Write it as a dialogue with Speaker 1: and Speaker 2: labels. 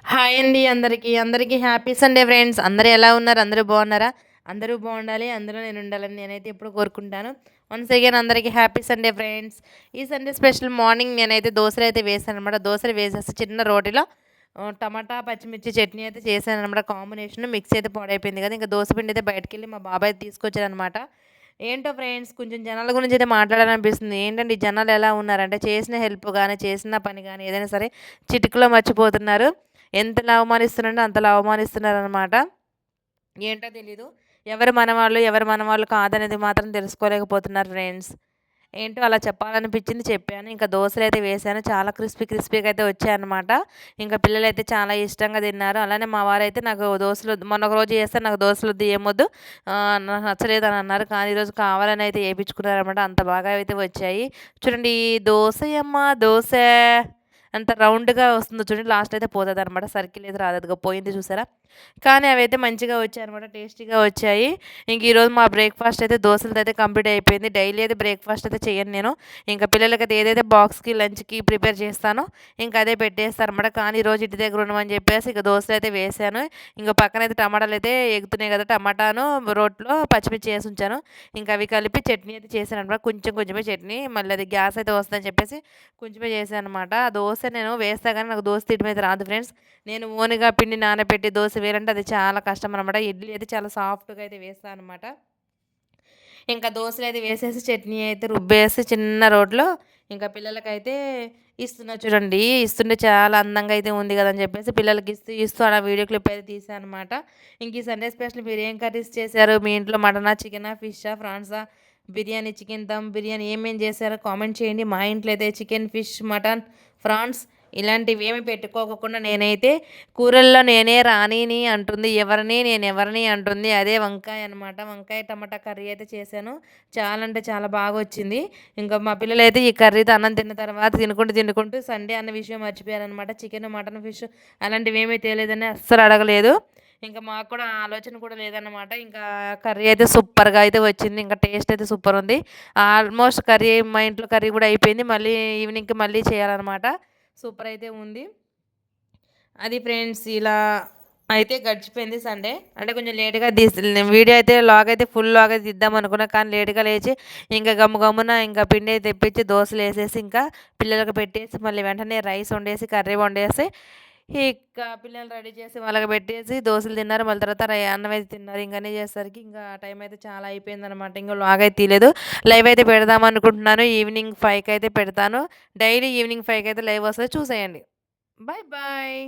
Speaker 1: Hi అండి అందరికీ. అందరికీ హ్యాపీ సండే ఫ్రెండ్స్. అందరూ ఎలా ఉన్నారు? అందరూ బాగున్నారా? అందరూ బాగుండాలి. అందులో నేను ఉండాలని నేనైతే ఎప్పుడు కోరుకుంటాను. వన్స్ అగైన్ అందరికీ హ్యాపీ సండే ఫ్రెండ్స్. ఈ సండే స్పెషల్ మార్నింగ్ నేనైతే దోసలైతే వేసాననమాట. దోసలు వేసేసి చిన్న రోటిలో టమాటా, పచ్చిమిర్చి చట్నీ అయితే చేశాననమాట. కాంబినేషన్ మిక్స్ అయితే పాడైపోయింది కదా! ఇంకా దోస పిండి అయితే బయటికెళ్ళి మా బాబాయ్ తీసుకొచ్చారనమాట. ఏంటో ఫ్రెండ్స్ కొంచెం జనాల గురించి అయితే మాట్లాడాలనిపిస్తుంది. ఏంటంటే ఈ జనాలు ఎలా ఉన్నారంటే చేసిన హెల్ప్ గాని, చేసిన పని గాని ఏదైనా సరే చిటికలో మర్చిపోతున్నారు. ఎంతలా అవమానిస్తున్నారంటే అంతలా అవమానిస్తున్నారనమాట. ఏంటో తెలీదు. ఎవరు మనవాళ్ళు, ఎవరు మనవాళ్ళు కాదనేది మాత్రం తెలుసుకోలేకపోతున్నారు ఫ్రెండ్స్. ఏంటో అలా చెప్పాలనిపించింది చెప్పాను. ఇంకా దోసలైతే వేశాను. చాలా క్రిస్పీగా అయితే వచ్చాయన్నమాట. ఇంకా పిల్లలైతే చాలా ఇష్టంగా తిన్నారు. అలానే మా వారైతే నాకు దోసలొద్దు మొన్న ఒక రోజు చేస్తే నాకు దోసలొద్దు ఏమొద్దు నాకు నచ్చలేదని అన్నారు. కానీ ఈరోజు కావాలని అయితే ఏపించుకున్నారనమాట. అంత బాగా అయితే వచ్చాయి. చూడండి దోసయమ్మ దోస అంత రౌండ్‌గా వస్తుందో చూడండి. లాస్ట్ అయితే పోతదనమాట. సర్కిల్ అయితే రాదు. అదిగో పోయింది చూసారా? కానీ అవైతే మంచిగా వచ్చాయనమాట. టేస్టీగా వచ్చాయి. ఇంక ఈరోజు మా బ్రేక్‌ఫాస్ట్ అయితే దోసలతో అయితే కంప్లీట్ అయిపోయింది. డైలీ అయితే బ్రేక్‌ఫాస్ట్ అయితే చేయను నేను. ఇంకా పిల్లలకైతే ఏదైతే బాక్స్‌కి, లంచ్‌కి ప్రిపేర్ చేస్తానో ఇంక అదే పెట్టేస్తాననమాట. కానీ ఈరోజు ఇంటి దగ్గర ఉండమని చెప్పేసి ఇక దోసలైతే వేశాను. ఇంక పక్కనైతే టమాటాలైతే ఎగుతున్నాయి కదా! టమాటాను రోట్లో పచ్చిమిర్చి ఏసుంచాను. ఇంకా అవి కలిపి చట్నీ అయితే చేశాననమాట. కొంచెమే చట్నీ. మళ్ళీ అది గ్యాస్ అయితే వస్తదని చెప్పేసి కొంచెమే చేశాననమాట. ఆ దోస నేను వేస్తా గానీ నాకు దోస తీయడం అయితే రాదు ఫ్రెండ్స్. నేను ఓన్‌గా పిండి నానబెట్టి దోస వేయాలంటే అది చాలా కష్టం అనమాట. ఇడ్లీ అయితే చాలా సాఫ్ట్‌గా అయితే వేస్తా అనమాట. ఇంకా దోసలైతే వేసేసి చట్నీ అయితే రుబ్బేసి చిన్న రోట్లో ఇంకా పిల్లలకైతే ఇస్తున్నా చూడండి. ఇస్తుంటే చాలా అందంగా అయితే ఉంది కదా! అని చెప్పేసి పిల్లలకి ఇస్తూ అలా వీడియో క్లిప్ అయితే తీసా అనమాట. ఇంక ఈ సండే స్పెషల్ మీరేం కర్రీస్ చేశారు? మీ ఇంట్లో మటనా, చికెనా, ఫిషా, ఫ్రాన్సా, బిర్యానీ, చికెన్ దమ్ బిర్యానీ ఏమేం చేశారో కామెంట్ చేయండి. మా ఇంట్లో అయితే చికెన్, ఫిష్, మటన్, ఫ్రాన్స్ ఇలాంటివేమి పెట్టుకోకుండా నేనైతే కూరల్లో నేనే రాణిని అంటుంది. నేనెవరిని అంటుంది. అదే వంకాయ అనమాట. వంకాయ టమాటా కర్రీ అయితే చేశాను. చాలా అంటే చాలా బాగొచ్చింది. ఇంకా మా పిల్లలైతే ఈ కర్రీతో అన్నం తిన్న తర్వాత తినుకుంటూ సండే అన్న విషయం మర్చిపోయారనమాట. చికెన్, మటన్, ఫిష్ అలాంటివేమీ తేలేదని అస్సలు అడగలేదు. ఇంకా మాకు కూడా ఆ ఆలోచన కూడా లేదనమాట. ఇంకా కర్రీ అయితే సూపర్‌గా అయితే వచ్చింది. ఇంకా టేస్ట్ అయితే సూపర్ ఉంది. ఆల్మోస్ట్ కర్రీ మా ఇంట్లో కర్రీ కూడా అయిపోయింది. మళ్ళీ ఈవినింగ్‌కి మళ్ళీ చేయాలనమాట. సూపర్ అయితే ఉంది. అది ఫ్రెండ్స్ ఇలా అయితే గడిచిపోయింది సండే. అంటే కొంచెం లేట్‌గా వీడియో అయితే లాగ్ అయితే ఫుల్ లాగ్ అయితే తీద్దాం అనుకున్నా. కానీ లేట్‌గా లేచి ఇంకా గమ్మున ఇంకా పిండి తెప్పించి దోసలేసేసి ఇంకా పిల్లలకి పెట్టేసి మళ్ళీ వెంటనే రైస్ వండేసి, కర్రీ వండేసి ఇక పిల్లల్ని రెడీ చేసి వాళ్ళకి పెట్టేసి దోసలు తిన్నారు. మళ్ళీ తర్వాత అన్నం అయితే తిన్నారు. ఇంక అన్నీ చేసేసరికి ఇంకా టైం అయితే చాలా అయిపోయిందనమాట. ఇంక లాగ్ అయితే తీయలేదు. లైవ్ అయితే పెడదాం అనుకుంటున్నాను. ఈవినింగ్ 5కి అయితే పెడతాను. డైలీ ఈవినింగ్ 5కి అయితే లైవ్ వస్తది చూసేయండి. Bye bye.